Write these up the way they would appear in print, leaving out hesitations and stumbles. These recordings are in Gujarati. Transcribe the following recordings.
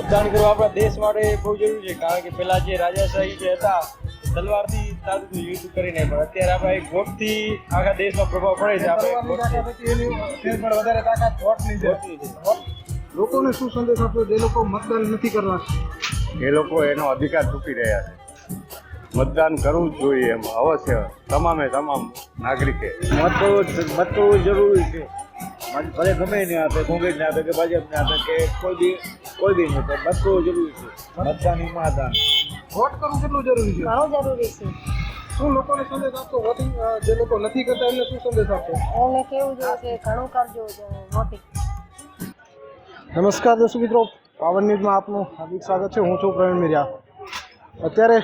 મતદાન કરવું આપણા દેશ માટે બહુ જરૂરી છે, કારણ કે પેલા જે રાજાશાહી જે હતા તલવારથી થતું હતું યુદ્ધ કરીને, પણ અત્યારે આપણા એક વોટથી આખા દેશમાં પ્રભાવ પડે છે. આપણે વધારે તાકાત વોટની છે. લોકોને શું સંદેશ આપો જે લોકો મતદાન નથી કરવા? એ લોકો એનો અધિકાર ચૂકી રહ્યા છે. મતદાન કરવું જ જોઈએ એમ અવશ્ય તમામે તમામ નાગરિકે મત કરવું જરૂરી છે. ભલે ગમે ને આપે, કોંગ્રેસને આપે કે ભાજપને આપે કે કોઈ બી નહીં, પણ મત કરવું જરૂરી છે. મતદાન ઈમાનદાન. વોટ કરવું કેટલું જરૂરી છે? ઘણું જરૂરી છે. શું લોકોને સંદેશ આપશો? વોટિંગ જે લોકો નથી કરતા એમને શું સંદેશ આપશો? એમને કેવું જોઈએ કે ઘણું કરજો વોટિંગ. નમસ્કાર દર્શક મિત્રો, પાવન ન્યૂઝમાં આપનું હાર્દિક સ્વાગત છે. હું છું પ્રવીણ મિરિયા. અત્યારે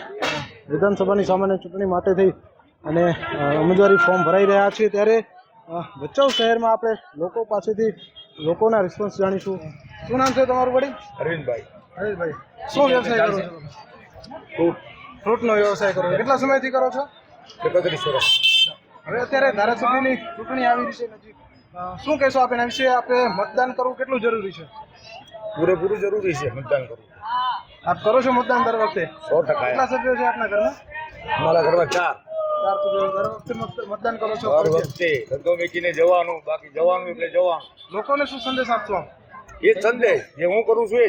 વિધાનસભાની સામાન્ય ચૂંટણી માટે થઈ અને ઉમેદવારી ફોર્મ ભરાઈ રહ્યા છે, ત્યારે ભચાઉ શહેરમાં આપણે લોકો પાસેથી લોકોના રિસ્પોન્સ જાણીશું. શું નામ છે તમારું વડીલ? અરવિંદભાઈ. હરેશભાઈ, શું વ્યવસાય કરો છો? ફ્રૂટનો વ્યવસાય કરો છો. કેટલા સમયથી કરો છો? 31 વર્ષ. હવે અત્યારે ધારાસભ્યની ચૂંટણી આવી રહી છે નજીક, શું કહેશો આપ એના વિશે? આપણે મતદાન કરવું કેટલું જરૂરી છે? પૂરેપૂરું જરૂરી છે મતદાન કરવું. આપ કરો છો મતદાન દર વખતે? 100%. કેટલા સભ્યો છે આપના ઘરમાં? અમારા ઘરમાં 4. 4 સભ્યો. દર વખતે મતદાન કરો છો? દર વખતે ધંધો વેચીને જવાનું, બાકી જવાનું એટલે જવાનું. લોકોને શું સંદેશ આપશો? એ જ સંદેશ જે હું કરું છું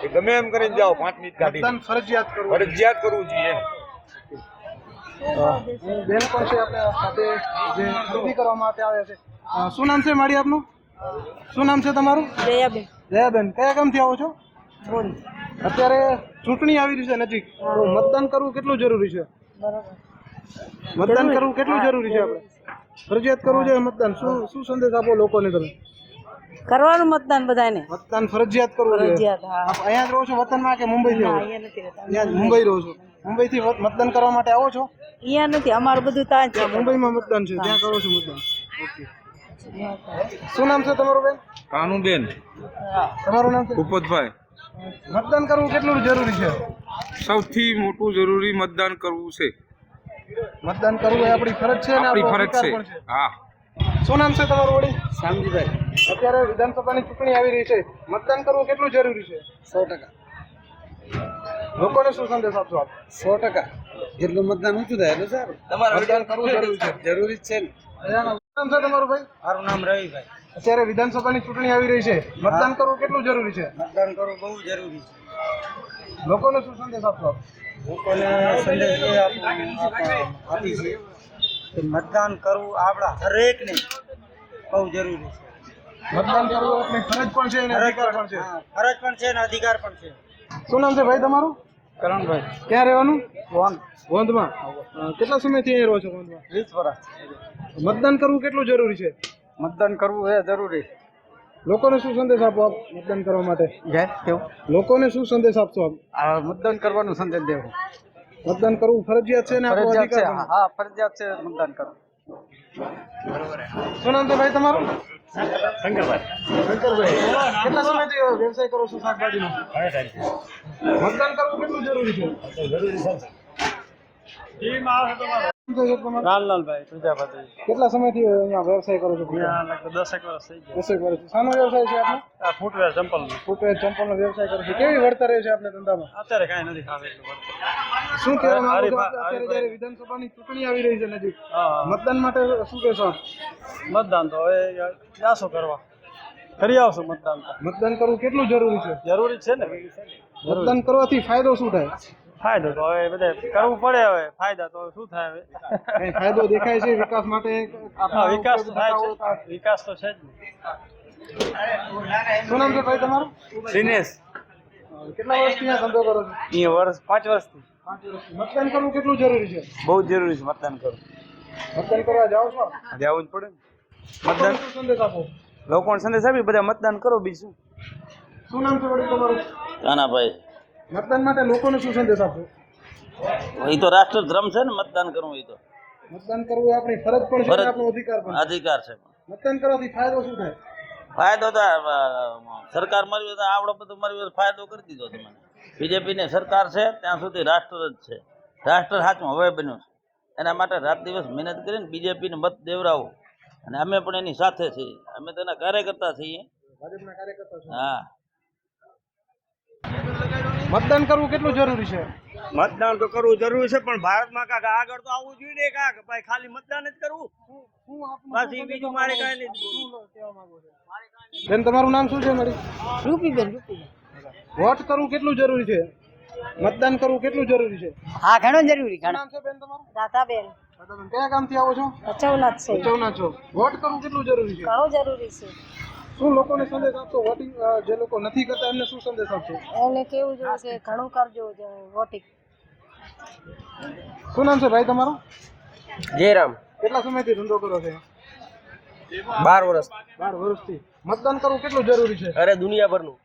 એ ગમે એમ કરીને જાઓ, 5 મિનિટ કાઢી મતદાન ફરજિયાત કરવું. ફરજિયાત કરવું જોઈએ એમ. બેન પણ છે આપણે સાથે જે ખરીદી કરવા માટે આવ્યા છે. શું નામ છે મારી આપનું? શું નામ છે તમારું? જયાબેન. જયાબેન, કયા ગામથી આવો છો? બોલ. અત્યારે ચૂંટણી આવી રહી છે નજીક, તો મતદાન કરવું કેટલું જરૂરી છે? બરોબર. મતદાન કરવું કેટલું જરૂરી છે? આપણે ફરજિયાત કરવું જોઈએ મતદાન. શું સંદેશ આપો લોકોને તમે? કરવાનું મતદાન બધાને. મતદાન ફરજિયાત કરવું જોઈએ. ફરજિયાત, હા. આપ અહીંયા જ રહો છો વતનમાં કે મુંબઈથી આવો? અહીંયા નથી રહેતા. અહીંયા જ મુંબઈ રહો છો. મુંબઈથી મતદાન કરવા માટે આવો છો? અહીંયા નથી, અમારું બધું ત્યાં જ છે. મુંબઈમાં મતદાન છે, ત્યાં કરો છો મતદાન. ઓકે. શું નામ છે તમારું બેન? કાનુબેન. તમારું નામ છે? ભૂપતભાઈ. મતદાન કરવું કેટલું જરૂરી છે? સૌથી મોટું જરૂરી મતદાન કરવું છે. મતદાન કરવું એ આપણી ફરજ છે ને આપણી આપણો ફરજ અધિકાર છે. પણ છે. હા. શું નામ છે તમારું વડીલ? શામજીભાઈ. અત્યારે વિધાનસભાની ચૂંટણી આવી રહી છે, મતદાન કરવું કેટલું જરૂરી છે? 100%. લોકોને શું સંદેશ આપશો આપ? 100%. જેટલું મતદાન ઊંચું થાય એટલું સારું. મતદાન કરવું જરૂરી છે. જરૂરી જ છે ને. શું નામ છે તમારું ભાઈ? મારું નામ રવિભાઈ. અત્યારે વિધાનસભાની ચૂંટણી આવી રહી છે, મતદાન કરવું કેટલું જરૂરી છે? મતદાન કરવું બહુ જરૂરી છે. લોકોને શું સંદેશ આપશો આપ? લોકોને સંદેશ એ આપી છે કે મતદાન કરવું આપણા હરેકને બહુ જરૂરી છે. મતદાન કરવું આપણી ફરજ પણ છે અને અધિકાર પણ છે. હા, ફરજ પણ છે ને અધિકાર પણ છે. શું નામ છે ભાઈ તમારું? કરણભાઈ. ક્યાં રહેવાનું? વોન. વોંધમાં. કેટલા સમયથી અહીં રહો છો વોંધમાં? 20 વર્ષ. મતદાન કરવું કેટલું જરૂરી છે? મતદાન કરવું એ જરૂરી. લોકોને શું સંદેશ આપો આપ મતદાન કરવા માટે? કેવું? લોકોને શું સંદેશ આપશો આપ? આ મતદાન કરવાનું સંદેશ દેવો. મતદાન કરવું ફરજિયાત છે ને આપણો ફરજિયાત છે. અધિકાર પણ છે. હા, ફરજિયાત છે મતદાન કરવું. શું નામ છે ભાઈ તમારું? શંકરભાઈ. શંકરભાઈ, કેટલા સમયથી વ્યવસાય કરો છો શાકભાજીનો? મતદાન કરવું કેટલું જરૂરી છે? લાલલાલભાઈ પ્રજાપતિ. કેટલા સમયથી અહીંયા વ્યવસાય કરો છો? લગભગ 10 વર્ષ થઈ ગયા. 10 વર્ષ. શાનો વ્યવસાય છે આપનો? આ ફૂટવેર ચંપલ. ફૂટવેર ચંપલનો વ્યવસાય કરો છો. કેવી વળતર રહે છે આપના ધંધામાં? અત્યારે કાંઈ નથી ખાવે એટલું બધું. શું કહેવા માંગો છો? હરીફાઈ. અત્યારે જ્યારે વિધાનસભાની ચૂંટણી આવી રહી છે નજીક, હા. મતદાન માટે શું કહેશો? મતદાન તો હવે જાશો કરવા, કરી આવશો મતદાન તો. મતદાન કરવું કેટલું જરૂરી છે? જરૂરી છે ને. મતદાન કરવાથી ફાયદો શું થાય? ફાયદો તો હવે બધે કરવું પડે. હવે ફાયદા તો શું થાય હવે? કઈ ફાયદો દેખાય છે વિકાસ માટે? હા, વિકાસ તો થાય છે. વિકાસ તો છે જ ને. શું નામ છે ભાઈ તમારું? દિનેશ. કેટલા વર્ષથી અહીંયા ધંધો કરો છો? અહીંયા વર્ષ 5 વર્ષથી. 5 વર્ષથી. મતદાન કરવું કેટલું જરૂરી છે? બહુ જ જરૂરી છે મતદાન કરવું. મતદાન કરવા જાઓ છો? જવું જ પડે ને. મતદાન શું સંદેશ આપો? લોકોને સંદેશ આપી બધા મતદાન કરો. બીજું શું નામ છે વડીલ તમારું? કાનાભાઈ. મતદાન માટે લોકોને શું સંદેશ આપો? એ તો રાષ્ટ્ર ધર્મ છે ને મતદાન કરવું. એ તો મતદાન કરવું એ આપણી ફરજ પણ છે અને ફરજ. આપણો અધિકાર પણ છે. અધિકાર છે. મતદાન કરવાથી ફાયદો શું થાય? ફાયદો તો સરકાર મળી હોય તો આવડો બધો મળી હોય તો ફાયદો કરી દીધો તમને. બીજેપી ની સરકાર છે ત્યાં સુધી રાષ્ટ્ર જ છે. રાષ્ટ્ર હાથમાં હવે બન્યું છે. એના માટે રાત દિવસ મહેનત કરીને બીજેપીને મત દેવડાવો. અને અમે પણ એની સાથે છીએ. અમે તેના કાર્યકર્તા છીએ. ભાજપના કાર્યકર્તા છો? હા. મતદાન કરવું કેટલું જરૂરી છે? મતદાન તો કરવું જરૂરી છે, પણ ભારતમાં કાંઈક આગળ તો આવવું જોઈએ ને કાંઈક. ભાઈ ખાલી મતદાન જ કરવું, બાકી બીજું મારે કાંઈ નહીં. બેન તમારું નામ શું છે મારી? રૂપીબેન વોટ કરવું કેટલું જરૂરી છે? મતદાન કરવું કેટલું જરૂરી છે? હા ઘણું જરૂરી શું નામ છે બેન તમારું? દાદાબેન દાદાબેન, કયા ગામથી આવો છો? અચવનાથ છે ભચાઉના છો. વોટ કરવું કેટલું જરૂરી છે? ઘણું જરૂરી છે શું લોકોને સંદેશ આપશો? વોટિંગ જે લોકો નથી કરતા એમને શું સંદેશ આપશો? એમને કેવું જોઈએ છે ઘણું કરજો વોટિંગ. શું નામ છે ભાઈ તમારું? જયરામ, કેટલા સમયથી ધંધો કરો છો? 12 વર્ષ. 12 વર્ષથી. મતદાન કરવું કેટલું જરૂરી છે? અરે દુનિયાભરનું.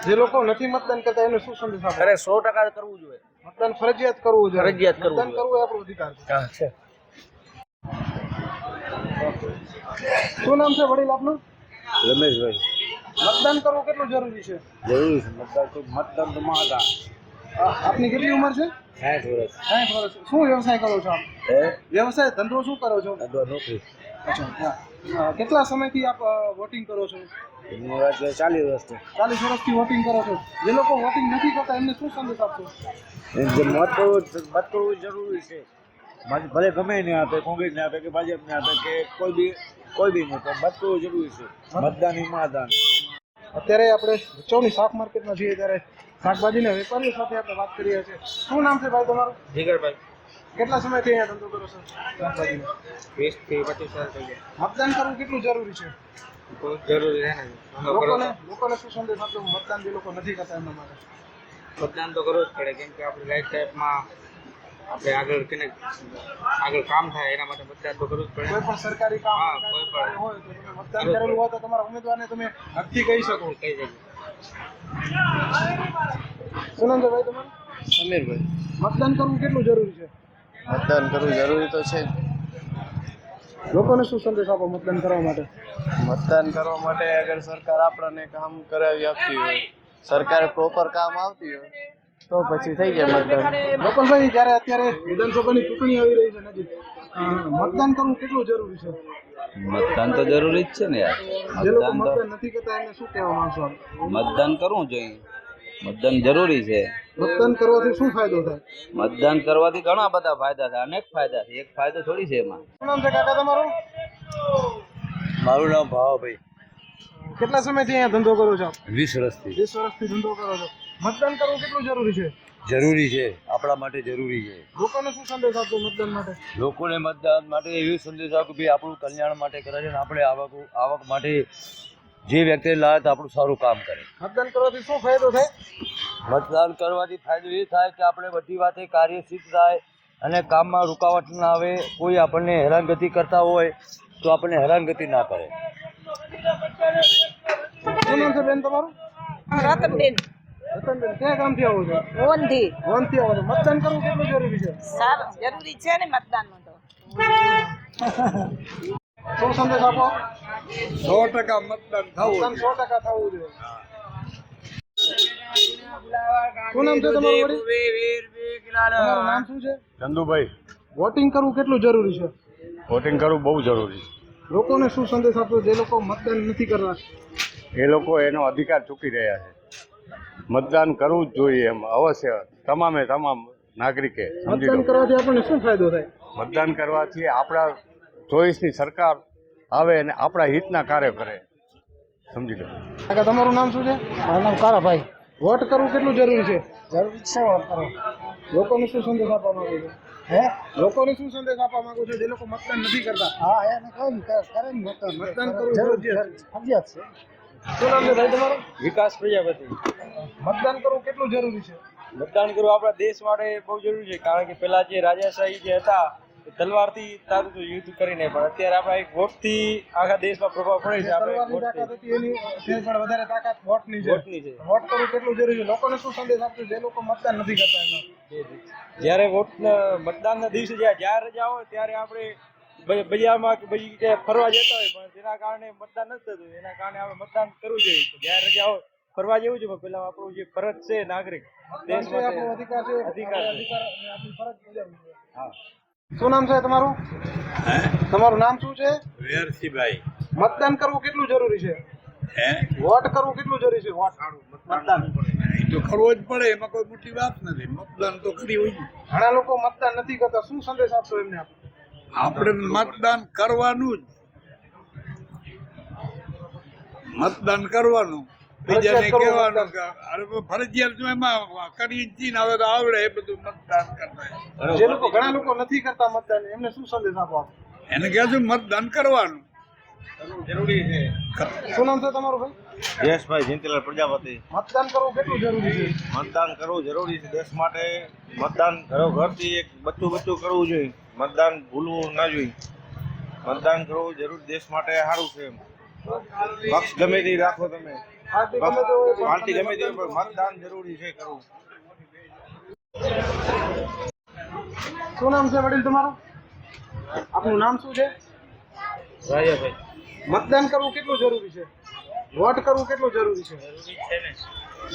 જે લોકો નથી મતદાન કરતા એમને શું સંદેશ આપશો? અરે 100% કરવું જોઈએ. મતદાન ફરજિયાત કરવું જોઈએ. ફરજિયાત કરવું મતદાન કરવું એ આપણો અધિકાર છે. હા છે. શું નામ છે વડીલ આપનું? રમેશભાઈ, મતદાન કરવું કેટલું જરૂરી છે? જરૂરી છે મતદાન તો મહાદાન. આપની કેટલી ઉંમર છે? 60 વર્ષ. 60 વર્ષ. શું વ્યવસાય કરો છો આપ? વ્યવસાય ધંધો શું કરો છો? નોકરી. અચ્છા. કેટલા સમયથી આપ વોટિંગ કરો છો? 40 વર્ષથી. 40 વર્ષથી વોટિંગ કરો છો. જે લોકો વોટિંગ નથી કરતા એમને શું સંદેશ આપશો? મત કરવું જરૂરી છે. ભલે ગમે નહીં આપે, કોંગ્રેસ ને આપે કે ભાજપ ને આપે કે કોઈ બી નહીં, પણ મત કરવું જરૂરી છે. મતદાન એ મહાદાન. અત્યારે આપણે ભચાઉની શાક માર્કેટમાં જઈએ ત્યારે શાકભાજીના વેપારીઓ સાથે આપણે વાત કરીએ છીએ. શું નામ છે ભાઈ તમારું? જીગરભાઈ, કેટલા સમયથી અહીંયા ધંધો કરો છો શાકભાજીનો? 20 થી 25 વર્ષ થઈ ગયા. મતદાન કરવું કેટલું જરૂરી છે? બહુ જરૂરી છે ને. લોકોને શું સંદેશ આપજો? મતદાન જે લોકો નથી કરતા એમના માટે. મતદાન તો કરવું જ પડે, કેમ કે આપણી લાઈફ ટાઈપમાં આપણે આગળ કામ થાય એના માટે મતદાન તો કરવું જ પડે. કોઈ પણ સરકારી કામ હા, કોઈ પણ. હોય તો તમે મતદાન કરેલું હોય તો તમારા ઉમેદવારને તમે હકથી કહી શકો. કઈ જગ્યાએ? શું નામ છે ભાઈ તમારું? સમીરભાઈ, મતદાન કરવું કેટલું જરૂરી છે? મતદાન કરવું જરૂરી તો છે જ. લોકોને શું સંદેશ આપો મતદાન કરવા માટે? મતદાન કરવા માટે અગર સરકાર આપણને કામ કરાવી આપતી હોય, સરકાર પ્રોપર કામ આવતી હોય તો પછી થઈ જાય મતદાન. ગોપાલભાઈ, જ્યારે અત્યારે વિધાનસભાની ચૂંટણી આવી રહી છે નજીક, મતદાન કરવું કેટલું જરૂરી છે? મતદાન તો જરૂરી જ છે ને યાર. જે લોકો મતદાન તો મતદાન નથી કરતા એમને શું કહેવા માંગશો આપ? મતદાન કરવું જોઈએ. મતદાન જરૂરી છે. મતદાન કરવાથી શું ફાયદો થાય? મતદાન કરવાથી ઘણા બધા ફાયદા છે, અનેક ફાયદા છે. એક ફાયદો થોડી છે એમાં. શું નામ છે કાકા તમારું? મારું નામ ભાવાભાઈ. કેટલા સમયથી અહીંયા ધંધો કરો છો આપ? 20 વર્ષથી. 20 વર્ષથી ધંધો કરો છો. મતદાન કરવું કેટલું જરૂરી છે? જરૂરી છે, આપણા માટે જરૂરી છે. લોકોને શું સંદેશ આપજો મતદાન માટે? લોકોને મતદાન માટે એવી સંદેશ આપો કે આપણું કલ્યાણ માટે કરે છે ને આપણે આવક માટે જે વ્યક્તિ લાવે તો આપણું સારું કામ કરે. મતદાન કરવાથી શું ફાયદો થાય? મતદાન કરવાથી ફાયદો એ થાય કે આપણે બધી વાતે કાર્યસિદ્ધ થાય અને કામમાં રૂકાવટ ના આવે. કોઈ આપણને હેરાનગતિ કરતા હોય તો આપણને હેરાનગતિ ના કરે. શું નામ છે બેન તમારું? રતનબેન રતનબેન, કયા ગામથી આવો છો? ઓનથી વનથી આવો છો. મતદાન કરવું કેટલું જરૂરી છે? સારું જરૂરી છે ને મતદાનમાં તો. શું સંદેશ આપો? 100% મતદાન મતદાન 100% થવું જોઈએ. શું નામ છે તમારું વડીલ? તમારું નામ શું છે? ચંદુભાઈ, વોટિંગ કરવું કેટલું જરૂરી છે? વોટિંગ કરવું બહુ જરૂરી લોકોને શું સંદેશ આપો જે લોકો મતદાન નથી કરતા? છે. એ લોકો એનો અધિકાર ચૂકી રહ્યા છે. મતદાન કરવું જ જોઈએ એમ અવશ્ય તમામે તમામ નાગરિકે સમજી મતદાન લો. કરવાથી આપણને શું ફાયદો થાય? મતદાન કરવાથી આપણા ચોઈસની સરકાર આવે અને આપણા હિતના કાર્ય કરે. સમજી લો. કાકા તમારું નામ શું છે? મારું નામ કારાભાઈ. વોટ કરવું કેટલું જરૂરી છે? જરૂરી છે વોટ કરવો. લોકોને શું સંદેશ આપવા માંગો છો? લોકોને શું સંદેશ આપવા માંગો છો જે લોકો મતદાન નથી કરતા? હા એને કહ્યું કરે ને મતદાન. મતદાન કરવું ફરજિયાત છે. ફરજિયાત છે. શું નામ છે ભાઈ તમારું? વિકાસ પ્રજાપતિ. મતદાન કરવું કેટલું જરૂરી છે? મતદાન કરવું આપણા દેશ માટે બહુ જરૂરી છે, કારણ કે પેલા જે રાજાશાહી જે હતા એ તલવારથી તારું યુદ્ધ કરીને, પણ અત્યારે આપણા એક વોટથી આખા દેશમાં પ્રભાવ પડે છે. આપણે તલવારની તાકાત હતી એની પણ વધારે તાકાત વોટની છે. વોટની છે. વોટ કરવું કેટલું જરૂરી છે? લોકોને શું સંદેશ આપજો જે લોકો મતદાન નથી કરતા એનો? જ્યારે મતદાનના દિવસે જ્યારે રજા હોય ત્યારે આપણે બજારમાં કે બીજી જગ્યાએ ફરવા જતા હોય, પણ જેના કારણે મતદાન નથી થતું, એના કારણે આપણે મતદાન કરવું જોઈએ. જ્યારે રજા હોય ફરવા જેવું છે, પણ પેલા આપણું જે ફરજ છે નાગરિક દેશ માટે આપણો અધિકાર છે. અધિકાર છે. આપણી ફરજ બજાવવી જોઈએ. હા. શું નામ છે તમારું? તમારું નામ શું છે? વેરસીભાઈ. મતદાન કરવું કેટલું જરૂરી છે? વોટ કરવું કેટલું જરૂરી છે? વોટ મતદાન એ તો કરવો જ પડે, એમાં કોઈ મોટી વાત નથી. મતદાન તો કરી હોય ને. ઘણા લોકો મતદાન નથી કરતા, શું સંદેશ આપશો એમને આપ? આપણે મતદાન કરવાનું જ, મતદાન કરવાનું, બીજાને કહેવાનું કે અરે ફરજિયાત જો એમાં કરી ચીન હવે તો આવડે એ બધું મતદાન કરતા. જે લોકો ઘણા લોકો નથી કરતા મતદાન, એમને શું સંદેશ આપો આપ? એને કહેશું મતદાન કરવાનું જરૂરી છે. શું નામ છે તમારું ભાઈ? જયેશભાઈ જયંતિલાલ પ્રજાપતિ. મતદાન કરવું કેટલું જરૂરી છે? મતદાન કરવું જરૂરી છે દેશ માટે. મતદાન ઘરથી એક બચ્ચું કરવું જોઈએ. મતદાન ભૂલવું ના જોઈએ. મતદાન કરવું જરૂર દેશ માટે સારું છે. પક્ષ ગમે તે રાખો તમે, પાર્ટી ગમે તે, પણ મતદાન જરૂરી છે કરવું. શું નામ છે વડીલ તમારું? આપનું નામ શું છે? રાજાભાઈ. મતદાન કરવું કેટલું જરૂરી છે? વોટ કરવું કેટલું જરૂરી છે?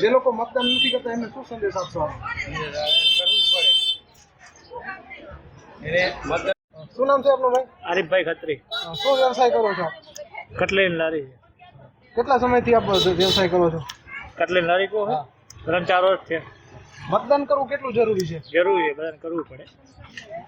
જે લોકો મતદાન નથી કરતા એમને શું સંદેશ આપશો આપ? શું નામ છે આપનું ભાઈ? આરીફભાઈ ખત્રી. શું વ્યવસાય કરો છો? કટલેન લારી છે. કેટલા સમયથી આપ વ્યવસાય કરો છો? કટલેન લારી કો 3-4 વર્ષ છે. મતદાન કરવું કેટલું જરૂરી છે? જરૂરી છે, બધાને કરવું પડે.